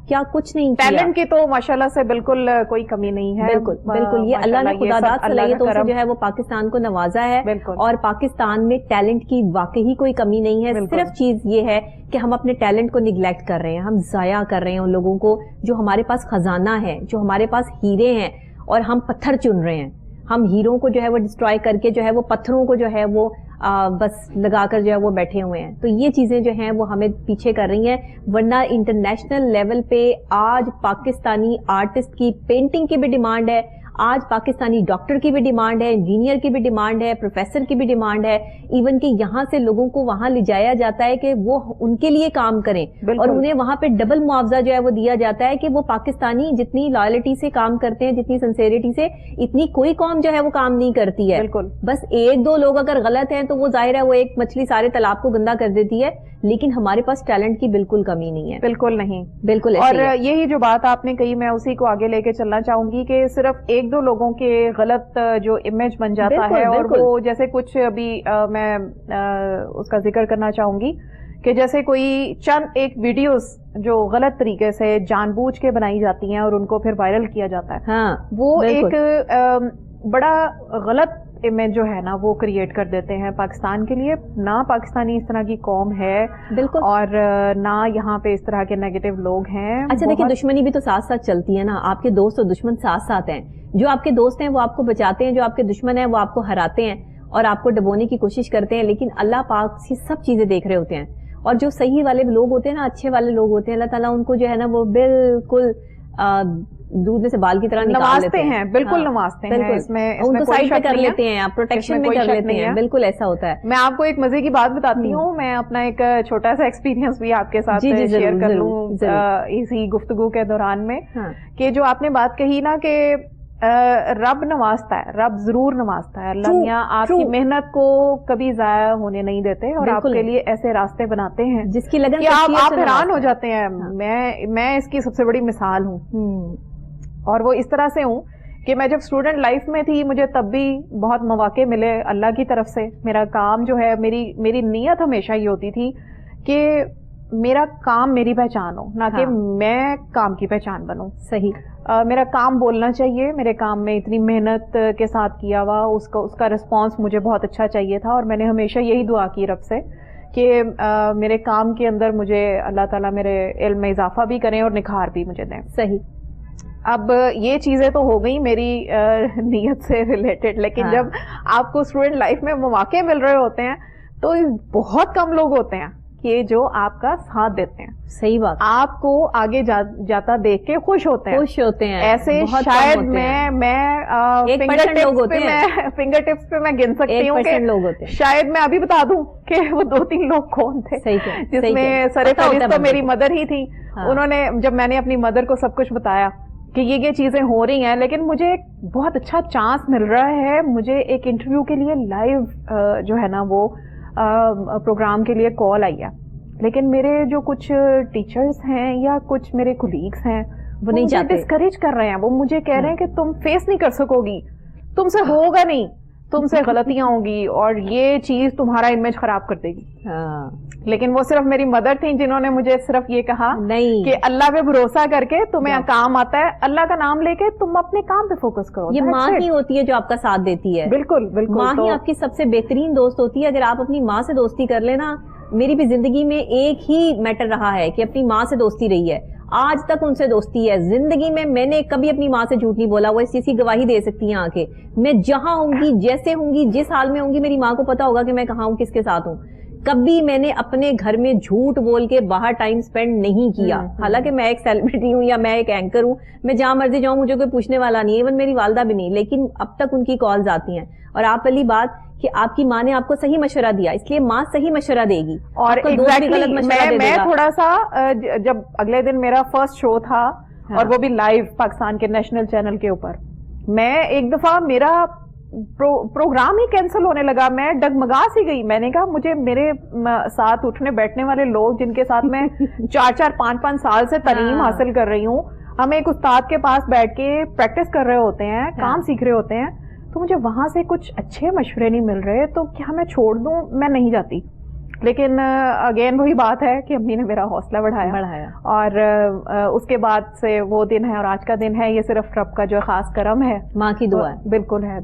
کیا کچھ نہیں. ٹیلنٹ کی تو ماشاءاللہ سے بالکل کوئی کمی نہیں ہے. بالکل یہ اللہ نے خدا داد صلاحیتوں سے جو ہے وہ پاکستان کو نوازا ہے, اور پاکستان میں ٹیلنٹ کی واقعی کوئی کمی نہیں ہے. صرف چیز یہ ہے کہ ہم اپنے ٹیلنٹ کو نگلیکٹ کر رہے ہیں, ہم ضائع کر رہے ہیں ان لوگوں کو جو ہمارے پاس خزانہ ہے, جو ہمارے پاس ہیرے ہیں, اور ہم پتھر چن رہے ہیں. ہم ہیروں کو جو ہے وہ ڈسٹرائے کر کے جو ہے وہ پتھروں کو جو ہے وہ بس لگا کر جو ہے وہ بیٹھے ہوئے ہیں. تو یہ چیزیں جو ہیں وہ ہمیں پیچھے کر رہی ہیں. ورنہ انٹرنیشنل لیول پہ آج پاکستانی آرٹسٹ کی پینٹنگ کی بھی ڈیمانڈ ہے, آج پاکستانی ڈاکٹر کی بھی ڈیمانڈ ہے, انجینئر کی بھی ڈیمانڈ ہے, پروفیسر کی بھی ڈیمانڈ ہے, ایون کہ یہاں سے لوگوں کو وہاں لے جایا جاتا ہے کہ وہ ان کے لیے کام کریں, اور انہیں وہاں پہ ڈبل معاوضہ جو ہے وہ دیا جاتا ہے کہ وہ پاکستانی جتنی لائلٹی سے کام کرتے ہیں, جتنی سنسیریٹی سے, اتنی کوئی قوم جو ہے وہ کام نہیں کرتی ہے. بس ایک دو لوگ اگر غلط ہیں تو وہ ظاہر ہے وہ ایک مچھلی سارے تالاب کو گندا کر دیتی ہے, لیکن ہمارے پاس ٹیلنٹ کی بالکل کمی نہیں ہے. بالکل نہیں, بالکل. اور یہی جو بات آپ نے کہی میں اسی کو آگے لے کے چلنا چاہوں گی کہ صرف ایک دو لوگوں کے غلط جو امیج بن جاتا ہے, اور وہ جیسے کچھ ابھی میں اس کا ذکر کرنا چاہوں گی کہ جیسے کوئی چند ایک ویڈیوز جو غلط طریقے سے جان بوجھ کے بنائی جاتی ہیں اور ان کو پھر وائرل کیا جاتا ہے, وہ ایک بڑا غلط امیج جو ہے نا وہ کریٹ کر دیتے ہیں پاکستان کے لیے. نہ پاکستانی اس طرح کی قوم ہے, بالکل, اور نہ یہاں پہ اس طرح کے نیگیٹو لوگ ہیں. اچھا دیکھیں, دشمنی بھی تو ساتھ ساتھ چلتی ہے نا. آپ کے دوست اور دشمن ساتھ ساتھ ہیں. جو آپ کے دوست ہیں وہ آپ کو بچاتے ہیں, جو آپ کے دشمن ہیں وہ آپ کو ہراتے ہیں اور آپ کو ڈبونے کی کوشش کرتے ہیں, لیکن اللہ پاک سے سب چیزیں دیکھ رہے ہوتے ہیں. اور جو صحیح والے لوگ ہوتے ہیں نا, اچھے والے لوگ ہوتے ہیں, اللہ تعالیٰ ان کو جو ہے نا وہ بالکل دودھ میں سے بال کی طرح نوازتے ہیں. بالکل نوازتے ہیں, اس میں ان کو سائڈ پہ کر لیتے ہیں, آپ پروٹیکشن میں کر لیتے ہیں. بالکل ایسا ہوتا ہے. میں آپ کو ایک مزے کی بات بتاتی ہوں, میں اپنا ایک چھوٹا سا ایکسپیرینس بھی آپ کے ساتھ شیئر کر لوں اسی گفتگو کے دوران میں, کہ جو آپ نے بات کہی نا کہ رب نوازتا ہے, رب ضرور نوازتا ہے. اللہ میاں آپ کی محنت کو کبھی ضائع ہونے نہیں دیتے اور آپ کے لیے ایسے راستے بناتے ہیں جس کی لگن کہ آپ حیران ہو جاتے ہیں. میں اس کی سب سے بڑی مثال ہوں, اور وہ اس طرح سے ہوں کہ میں جب اسٹوڈنٹ لائف میں تھی مجھے تب بھی بہت مواقع ملے اللہ کی طرف سے. میرا کام جو ہے, میری نیت ہمیشہ یہ ہوتی تھی کہ میرا کام میری پہچان ہو, نہ کہ میں کام کی پہچان بنوں. صحیح. میرا کام بولنا چاہیے, میرے کام میں اتنی محنت کے ساتھ کیا ہوا, اس کا رسپانس مجھے بہت اچھا چاہیے تھا, اور میں نے ہمیشہ یہی دعا کی رب سے کہ میرے کام کے اندر مجھے اللہ تعالیٰ میرے علم میں اضافہ بھی کریں اور نکھار بھی مجھے دیں. صحیح. اب یہ چیزیں تو ہو گئی میری نیت سے ریلیٹڈ, لیکن جب آپ کو اسٹوڈنٹ لائف میں مواقع مل رہے ہوتے ہیں تو بہت کم لوگ ہوتے ہیں کہ جو آپ کا ساتھ دیتے ہیں. صحیح بات. آپ کو آگے جاتا دیکھ کے خوش ہوتے ہیں. ایسے شاید میں فنگر ٹپس پہ میں گن سکتی ہوں کہ شاید میں ابھی بتا دوں کہ وہ 2-3 لوگ کون تھے, جس میں سرفہرست تو میری مدر ہی تھی. انہوں نے, جب میں نے اپنی مدر کو سب کچھ بتایا کہ یہ چیزیں ہو رہی ہیں, لیکن مجھے ایک بہت اچھا چانس مل رہا ہے, مجھے ایک انٹرویو کے لیے لائیو جو ہے نا وہ پروگرام کے لیے کال آئی ہے, لیکن میرے جو کچھ ٹیچرز ہیں یا کچھ میرے کولیگس ہیں وہ نہیں چاہتے, ڈسکریج کر رہے ہیں. وہ مجھے کہہ رہے ہیں کہ تم فیس نہیں کر سکو گی, تم سے ہوگا نہیں, تم سے غلطیاں ہوں گی اور یہ چیز تمہارا امیج خراب کر دے گی. لیکن وہ صرف میری مدر تھیں جنہوں نے مجھے صرف یہ کہا نہیں کہ اللہ پہ بھروسہ کر کے تمہیں کام آتا ہے, اللہ کا نام لے کے تم اپنے کام پہ فوکس کرو. یہ ماں ہی ہوتی ہے جو آپ کا ساتھ دیتی ہے. بالکل بالکل, ماں ہی آپ کی سب سے بہترین دوست ہوتی ہے. اگر آپ اپنی ماں سے دوستی کر لینا, میری بھی زندگی میں ایک ہی میٹر رہا ہے کہ اپنی ماں سے دوستی رہی ہے, آج تک ان سے دوستی ہے. زندگی میں نے کبھی اپنی ماں سے جھوٹ نہیں بولا, وہ اس چیز کی گواہی دے سکتی ہیں آ کے. میں جہاں ہوں گی, جیسے ہوں گی, جس حال میں ہوں گی, میری ماں کو پتا ہوگا کہ میں کہاں ہوں, کس کے ساتھ ہوں. کبھی میں نے اپنے گھر میں جھوٹ بول کے باہر ٹائم سپینڈ نہیں کیا. حالانکہ میں ایک سیلیبریٹی ہوں یا میں ایک اینکر ہوں, میں جہاں مرضی جاؤں مجھے کوئی پوچھنے والا نہیں, ایون میری والدہ بھی نہیں, لیکن اب تک ان کی کالز آتی ہیں. اور آپ والی بات کہ آپ کی ماں نے آپ کو صحیح مشورہ دیا, اس لیے ماں صحیح مشورہ دے گی. اور میں تھوڑا سا, جب اگلے دن میرا فرسٹ شو تھا اور وہ بھی لائیو پاکستان کے نیشنل چینل کے اوپر, میں ایک دفعہ میرا پروگرام ہی کینسل ہونے لگا. میں ڈگمگا سی گئی. میں نے کہا مجھے میرے ساتھ اٹھنے بیٹھنے والے لوگ جن کے ساتھ میں 4-5 سال سے تعلیم حاصل کر رہی ہوں, ہم ایک استاد کے پاس بیٹھ کے پریکٹس کر رہے ہوتے ہیں, کام سیکھ رہے ہوتے ہیں, تو مجھے وہاں سے کچھ اچھے مشورے نہیں مل رہے, تو کیا میں چھوڑ دوں؟ میں نہیں جاتی. لیکن اگین وہی بات ہے کہ امی نے میرا حوصلہ بڑھایا, اور اس کے بعد سے وہ دن ہے اور آج کا دن ہے, یہ صرف رب کا جو خاص کرم ہے, ماں کی دعا ہے. بالکل ہے,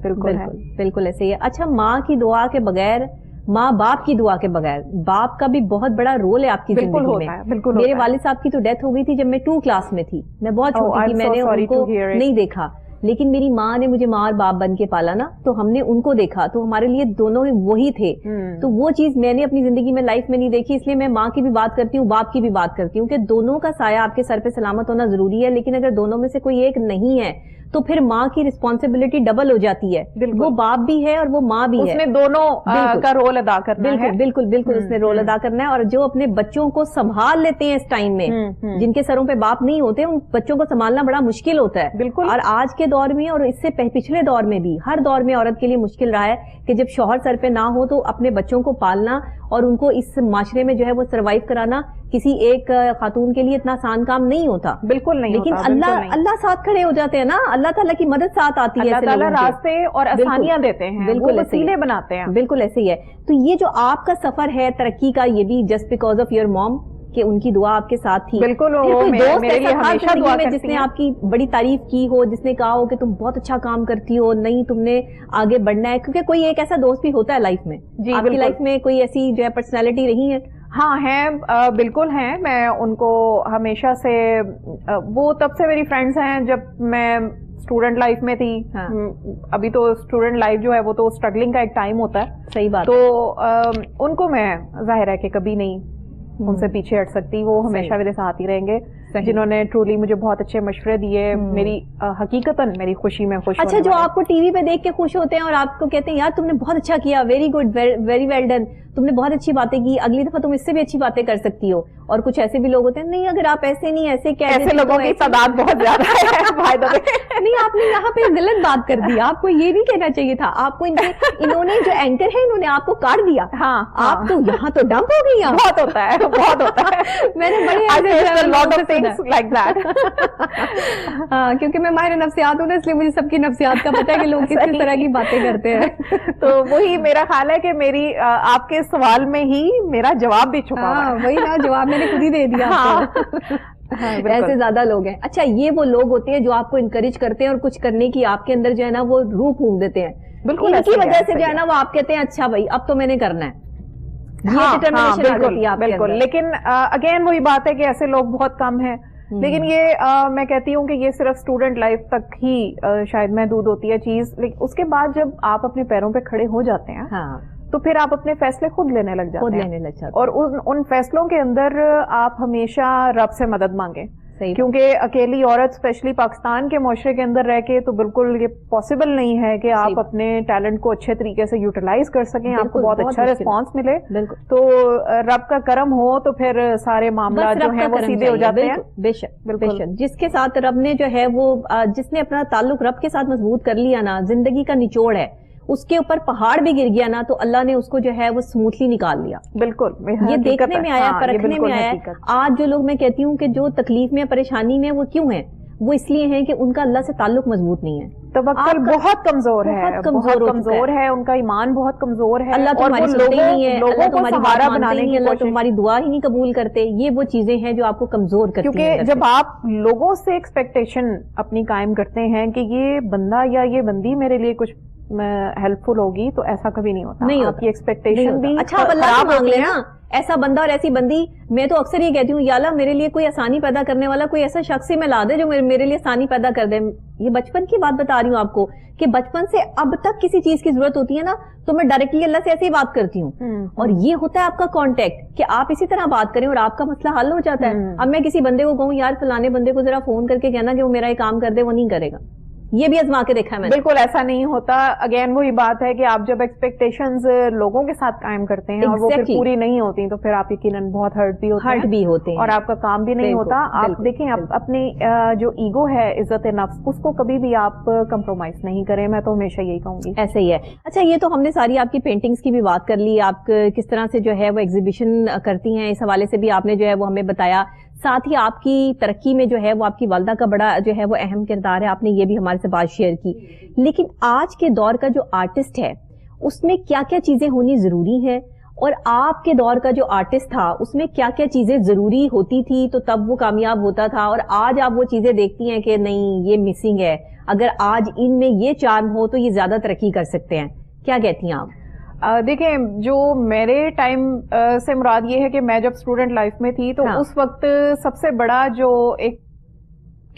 بالکل ایسے ہی ہے. اچھا, ماں کی دعا کے بغیر, ماں باپ کی دعا کے بغیر, باپ کا بھی بہت بڑا رول ہے آپ کی زندگی میں. میرے والد صاحب کی تو ڈیتھ ہو گئی تھی جب میں 2 کلاس میں تھی, میں بہت چھوٹی تھی, میں نے ان کو نہیں دیکھا, لیکن میری ماں نے مجھے ماں اور باپ بن کے پالا نا, تو ہم نے ان کو دیکھا, تو ہمارے لیے دونوں وہی تھے. تو وہ چیز میں نے اپنی زندگی میں لائف میں نہیں دیکھی, اس لیے میں ماں کی بھی بات کرتی ہوں, باپ کی بھی بات کرتی ہوں کہ دونوں کا سایہ آپ کے سر پہ سلامت ہونا ضروری ہے, لیکن اگر دونوں میں سے کوئی ایک نہیں ہے تو پھر ماں کی رسپانسبلٹی ڈبل ہو جاتی ہے. وہ باپ بھی ہے اور وہ ماں بھی ہے, اس نے دونوں کا رول ادا کرنا ہے. بالکل بالکل اس نے رول ادا کرنا ہے. اور جو اپنے بچوں کو سنبھال لیتے ہیں اس ٹائم میں, جن کے سروں پہ باپ نہیں ہوتے, ان بچوں کو سنبھالنا بڑا مشکل ہوتا ہے. بالکل. اور آج کے دور میں اور اس سے پچھلے دور میں بھی, ہر دور میں عورت کے لیے مشکل رہا ہے کہ جب شوہر سر پہ نہ ہو تو اپنے بچوں کو پالنا اور ان کو اس معاشرے میں جو ہے وہ سروائیو کرانا کسی ایک خاتون کے لیے اتنا آسان کام نہیں ہوتا. بالکل نہیں. لیکن اللہ ساتھ کھڑے ہو جاتے ہیں نا, اللہ تعالیٰ کی مدد ساتھ آتی ہے, اللہ تعالیٰ راستے اور آسانیاں دیتے ہیں, بالکل وسیلے بناتے ہیں. بالکل ایسے ہی ہے. تو یہ جو آپ کا سفر ہے ترقی کا, یہ بھی جسٹ بیکاز آف یور موم, کہ ان کی دعا آپ کے ساتھ تھی. بالکل. میرے لیے ہمیشہ دعا کرتی ہے جس نے آپ کی بڑی تعریف کی ہو, جس نے کہا ہو کہ تم بہت اچھا کام کرتی ہو, نہیں تم نے آگے بڑھنا ہے, کیونکہ کوئی ایک ایسا دوست بھی ہوتا ہے لائف میں. آپ کی لائف میں کوئی ایسی جو ہے پرسنالٹی رہی ہے؟ ہاں ہیں, بالکل ہیں. میں ان کو ہمیشہ سے, وہ تب سے میری فرینڈس ہیں جب میں اسٹوڈنٹ لائف میں تھی. ابھی تو اسٹوڈنٹ لائف جو ہے وہ تو اسٹرگلنگ کا ایک ٹائم ہوتا ہے. صحیح بات. تو ان کو میں ظاہر ہے کہ کبھی نہیں ان سے پیچھے ہٹ سکتی. وہ ہمیشہ میرے ساتھ ہی رہیں گے, جنہوں نے ٹرولی مجھے بہت اچھے مشورے دیے, میری حقیقتاً میری خوشی میں خوش. اچھا, جو آپ کو ٹی وی پہ دیکھ کے خوش ہوتے ہیں اور آپ کو کہتے ہیں یار تم نے بہت اچھا کیا, very good, very well done, تم نے بہت اچھی باتیں کی, اگلی دفعہ تم اس سے بھی اچھی باتیں کر سکتی ہو. اور کچھ ایسے بھی لوگ ہوتے ہیں, نہیں اگر آپ ایسے نہیں ایسے کہہ دیتے, ایسے لوگوں کی تعداد بہت زیادہ ہے. نہیں, آپ نے یہاں پہ غلط بات کر دی, آپ کو یہ نہیں کہنا چاہیے تھا. آپ کو انہوں نے جو اینکر ہے انہوں نے آپ کو کاٹ دیا. ہاں, آپ تو یہاں تو ڈمپ ہو گئی. بہت ہوتا ہے, بہت ہوتا ہے. میں نے ہاں, کیونکہ میں ماہر نفسیات ہوں نا, اس لیے مجھے سب کی نفسیات کا پتا ہے کہ لوگ کس طرح کی باتیں کرتے ہیں. تو وہی میرا خیال ہے کہ میری آپ کے سوال میں ہی میرا جواب بھی چھپا ہوا ہے. وہی نا, جواب میں نے خود ہی دے دیا. ایسے زیادہ لوگ ہیں. اچھا, یہ وہ لوگ ہوتے ہیں جو آپ کو انکریج کرتے ہیں اور کچھ کرنے کی آپ کے اندر جو ہے نا وہ روح پھونک دیتے ہیں. بالکل. ان کی وجہ سے جو ہے نا وہ آپ کہتے ہیں اچھا بھائی اب تو میں نے کرنا ہے. بالکل. لیکن اگین وہی بات ہے کہ ایسے لوگ بہت کم ہیں. لیکن یہ میں کہتی ہوں کہ یہ صرف اسٹوڈنٹ لائف تک ہی شاید محدود ہوتی ہے چیز. لیکن اس کے بعد جب آپ اپنے پیروں پہ کھڑے ہو جاتے ہیں تو پھر آپ اپنے فیصلے خود لینے لگ جاتے ہیں. اور ان فیصلوں کے اندر آپ ہمیشہ رب سے مدد مانگیں, کیونکہ اکیلی عورت اسپیشلی پاکستان کے معاشرے کے اندر رہ کے تو بالکل یہ پاسبل نہیں ہے کہ آپ اپنے ٹیلنٹ کو اچھے طریقے سے یوٹیلائز کر سکیں, آپ کو بہت اچھا ریسپانس ملے. تو رب کا کرم ہو تو پھر سارے معاملات جو ہیں وہ سیدھے ہو جاتے ہیں. بے شک, بالکل. جس کے ساتھ رب نے جو ہے وہ, جس نے اپنا تعلق رب کے ساتھ مضبوط کر لیا نا, زندگی کا نچوڑ ہے, اس کے اوپر پہاڑ بھی گر گیا نا تو اللہ نے اس کو جو ہے وہ سموتھلی نکال لیا. بالکل. یہ دیکھنے میں آیا, پرکھنے میں آیا. آج جو لوگ, میں کہتی ہوں کہ جو تکلیف میں پریشانی میں وہ کیوں ہیں, وہ اس لیے ہیں کہ ان کا اللہ سے تعلق مضبوط نہیں ہے. توکل بہت کمزور ہے, بہت کمزور ہے, ان کا ایمان بہت کمزور ہے. اللہ تمہاری سنتے ہی نہیں ہے, اللہ تمہاری بات مانتے ہی نہیں, اللہ تمہاری دعا ہی نہیں قبول کرتے. یہ وہ چیزیں ہیں جو آپ کو کمزور کرتی ہیں. کیونکہ جب آپ لوگوں سے ایکسپیکٹیشن اپنی قائم کرتے ہیں کہ یہ بندہ یا یہ بندی میرے لیے کچھ ہیلپ فل ہوگی, تو ایسا کبھی نہیں ہوتا. نہیں, آپ کی ایکسپیکٹیشن بھی اچھا اللہ سے مانگ لینا, ایسا بندہ اور ایسی بندی. میں تو اکثر یہ کہتی ہوں, یا اللہ میرے لیے کوئی آسانی پیدا کرنے والا کوئی ایسا شخص ہی میں لا دے جو میرے لیے آسانی پیدا کر دے. یہ بچپن کی بات بتا رہی ہوں آپ کو کہ بچپن سے اب تک کسی چیز کی ضرورت ہوتی ہے نا تو میں ڈائریکٹلی اللہ سے ایسے ہی بات کرتی ہوں. اور یہ ہوتا ہے آپ کا کانٹیکٹ کہ آپ اسی طرح بات کریں اور آپ کا مسئلہ حل ہو جاتا ہے. اب میں کسی بندے کو کہوں یار فلانے بندے کو ذرا فون کر کے کہنا کہ وہ میرا یہ کام کر دے, وہ نہیں کرے گا. یہ بھی آزما کے دیکھا ہے میں نے. بالکل ایسا نہیں ہوتا. اگین وہی بات ہے کہ آپ جب ایکسپیکٹیشنز لوگوں کے ساتھ قائم کرتے ہیں اور وہ پھر پوری نہیں ہوتی تو پھر آپ یقیناً بہت ہرٹ بھی ہوتے ہیں اور آپ کا کام بھی نہیں ہوتا. آپ دیکھیں اپنی جو ایگو ہے, عزت نفس, اس کو کبھی بھی آپ کمپرومائز نہیں کریں. میں تو ہمیشہ یہی کہوں گی. ایسے ہی ہے. اچھا, یہ تو ہم نے ساری آپ کی پینٹنگز کی بھی بات کر لی, آپ کس طرح سے جو ہے وہ ایگزیبیشن کرتی ہیں, اس حوالے سے بھی آپ نے جو ہے وہ ہمیں بتایا. ساتھ ہی آپ کی ترقی میں جو ہے وہ آپ کی والدہ کا بڑا جو ہے وہ اہم کردار ہے, آپ نے یہ بھی ہمارے سے بات شیئر کی. لیکن آج کے دور کا جو آرٹسٹ ہے اس میں کیا کیا چیزیں ہونی ضروری ہیں, اور آپ کے دور کا جو آرٹسٹ تھا اس میں کیا کیا چیزیں ضروری ہوتی تھی تو تب وہ کامیاب ہوتا تھا, اور آج آپ وہ چیزیں دیکھتی ہیں کہ نہیں یہ مسنگ ہے, اگر آج ان میں یہ چارم ہو تو یہ زیادہ ترقی کر سکتے ہیں, کیا کہتی ہیں آپ؟ دیکھیں, جو میرے ٹائم سے مراد یہ ہے کہ میں جب اسٹوڈنٹ لائف میں تھی تو اس وقت سب سے بڑا جو ایک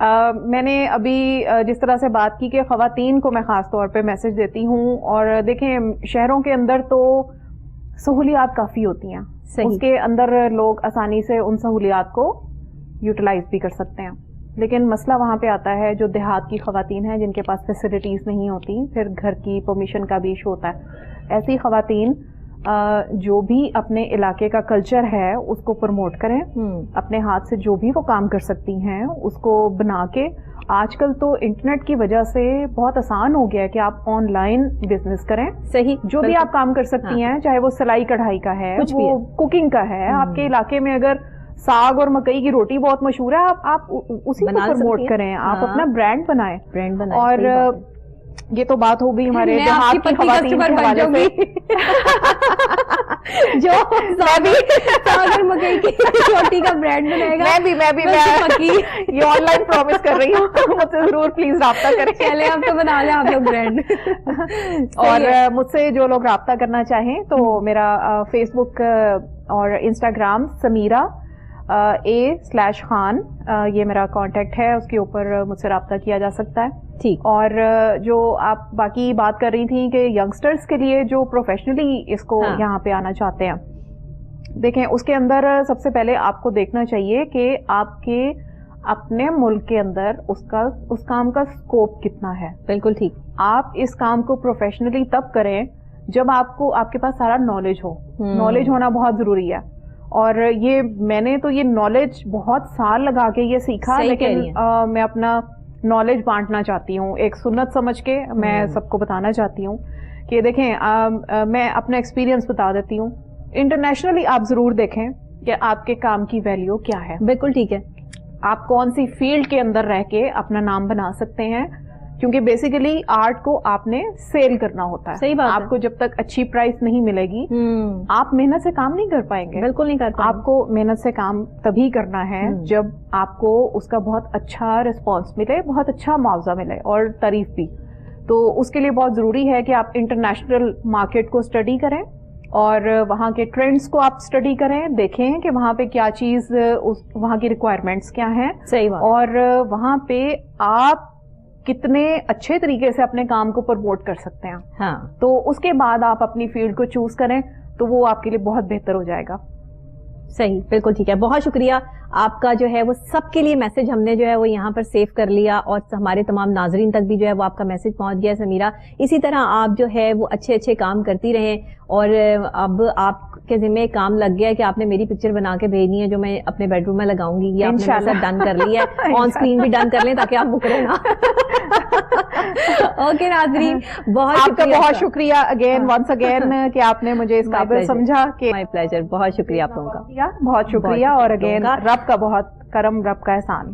میں نے ابھی جس طرح سے بات کی کہ خواتین کو میں خاص طور پہ میسج دیتی ہوں، اور دیکھیں شہروں کے اندر تو سہولیات کافی ہوتی ہیں، اس کے اندر لوگ آسانی سے ان سہولیات کو یوٹیلائز بھی کر سکتے ہیں، لیکن مسئلہ وہاں پہ آتا ہے جو دیہات کی خواتین ہیں جن کے پاس فیسلٹیز نہیں ہوتی، پھر گھر کی پرمیشن کا بھی ایشو ہوتا ہے. ایسی خواتین جو بھی اپنے علاقے کا کلچر ہے اس کو پروموٹ کریں، اپنے ہاتھ سے جو بھی وہ کام کر سکتی ہیں اس کو بنا کے. آج کل تو انٹرنیٹ کی وجہ سے بہت آسان ہو گیا ہے کہ آپ آن لائن بزنس کریں. صحیح، جو بھی آپ کام کر سکتی ہیں، چاہے وہ سلائی کڑھائی کا ہے، وہ کوکنگ کا ہے. آپ کے علاقے میں اگر ساگ اور مکئی کی روٹی بہت مشہور ہے، آپ اسی کو پروموٹ کریں، آپ اپنا برانڈ بنائیں. اور یہ تو بات ہو گئی ہمارے دیہات کی خواتین کے حوالے سے. جو ساگ مکئی کی روٹی کا برانڈ بنائے گا. میں بھی یہ آن لائن پرومس کر رہی ہوں، مجھ سے ضرور پلیز رابطہ کریں. چلے آپ تو بنا لیں آپ لوگ برانڈ. اور مجھ سے جو لوگ رابطہ کرنا چاہیں تو میرا فیس بک اور انسٹاگرام سمیرہ A/خان یہ میرا کانٹیکٹ ہے، اس کے اوپر مجھ سے رابطہ کیا جا سکتا ہے. ٹھیک. اور جو آپ باقی بات کر رہی تھیں کہ ینگسٹرز کے لیے جو پروفیشنلی اس کو یہاں پہ آنا چاہتے ہیں، دیکھیں اس کے اندر سب سے پہلے آپ کو دیکھنا چاہیے کہ آپ کے اپنے ملک کے اندر اس کام کا اسکوپ کتنا ہے. بالکل ٹھیک. آپ اس کام کو پروفیشنلی تب کریں جب آپ کے پاس سارا نالج ہو. نالج ہونا بہت ضروری ہے، اور یہ میں نے تو یہ نالج بہت سال لگا کے یہ سیکھا، لیکن میں اپنا نالج بانٹنا چاہتی ہوں. ایک سنت سمجھ کے میں سب کو بتانا چاہتی ہوں کہ دیکھیں میں اپنا ایکسپیرینس بتا دیتی ہوں. انٹرنیشنلی آپ ضرور دیکھیں کہ آپ کے کام کی ویلیو کیا ہے. بالکل ٹھیک ہے. آپ کون سی فیلڈ کے اندر رہ کے اپنا نام بنا سکتے ہیں، کیونکہ بیسیکلی آرٹ کو آپ نے سیل کرنا ہوتا ہے. صحیح بات. آپ کو جب تک اچھی پرائس نہیں ملے گی آپ محنت سے کام نہیں کر پائیں گے. بالکل نہیں کر پائیں گے. آپ کو محنت سے کام تبھی کرنا ہے جب آپ کو اس کا بہت اچھا ریسپانس ملے، بہت اچھا معاوضہ ملے اور تعریف بھی. تو اس کے لیے بہت ضروری ہے کہ آپ انٹرنیشنل مارکیٹ کو اسٹڈی کریں اور وہاں کے ٹرینڈس کو آپ اسٹڈی کریں، دیکھیں کہ وہاں پہ کیا چیز، وہاں کی ریکوائرمنٹس کیا ہیں. صحیح بات. اور وہاں پہ آپ کتنے اچھے طریقے سے اپنے کام کو پروموٹ کر سکتے ہیں. ہاں. تو اس کے بعد آپ اپنی فیلڈ کو چوز کریں تو وہ آپ کے لیے بہت بہتر ہو جائے گا. صحیح، بالکل ٹھیک ہے. بہت شکریہ آپ کا. جو ہے وہ سب کے لیے میسج ہم نے جو ہے وہ یہاں پر سیو کر لیا، اور ہمارے تمام ناظرین تک بھی جو ہے وہ آپ کا میسج پہنچ گیا سمیرہ. اسی طرح آپ جو ہے وہ اچھے کام کرتی رہیں، اور اب آپ کے ذمہ کام لگ گیا ہے کہ آپ نے میری پکچر بنا کے بھیجنی ہے جو میں اپنے بیڈ روم میں لگاؤں گی. یہ آپ نے میرے ساتھ ڈن کر لی ہے. آن اسکرین بھی ڈن کر لیں تاکہ آپ مکریں نا. اوکے ناظرین، آپ کا بہت شکریہ ونس اگین کہ آپ نے مجھے اس قابل سمجھا. مائی پلیجر. بہت شکریہ آپ لوگوں کا. بہت شکریہ. اور اگین رب کا بہت کرم، رب کا احسان.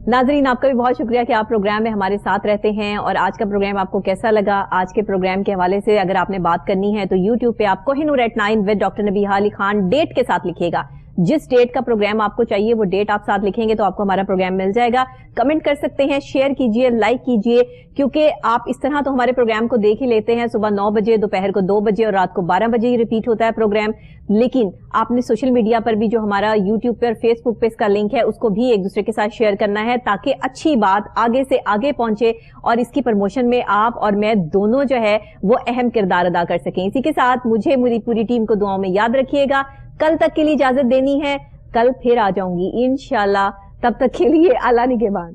ناظرین آپ کا بھی بہت شکریہ کہ آپ پروگرام میں ہمارے ساتھ رہتے ہیں. اور آج کا پروگرام آپ کو کیسا لگا؟ آج کے پروگرام کے حوالے سے اگر آپ نے بات کرنی ہے تو یوٹیوب پہ آپ Kohinoor @9 with doctor Nabiha Ali Khan date کے ساتھ لکھیے گا. جس ڈیٹ کا پروگرام آپ کو چاہیے وہ ڈیٹ آپ ساتھ لکھیں گے تو آپ کو ہمارا پروگرام مل جائے گا. کمنٹ کر سکتے ہیں، شیئر کیجئے، لائک کیجئے، کیونکہ آپ اس طرح تو ہمارے پروگرام کو دیکھ ہی لیتے ہیں. صبح 9 بجے، دوپہر کو 2 بجے اور رات کو 12 بجے ہی ریپیٹ ہوتا ہے پروگرام. لیکن آپ نے سوشل میڈیا پر بھی جو ہمارا یوٹیوب پر، فیس بک پہ اس کا لنک ہے، اس کو بھی ایک دوسرے کے ساتھ شیئر کرنا ہے تاکہ اچھی بات آگے سے آگے پہنچے اور اس کی پروموشن میں آپ اور میں دونوں جو ہے وہ اہم کردار ادا کر سکیں. اسی کے ساتھ مجھے، میری پوری ٹیم کو دعاؤں میں یاد رکھیے گا. کل تک کے لیے اجازت دینی ہے، کل پھر آ جاؤں گی انشاءاللہ. تب تک کے لیے اللہ نگہبان.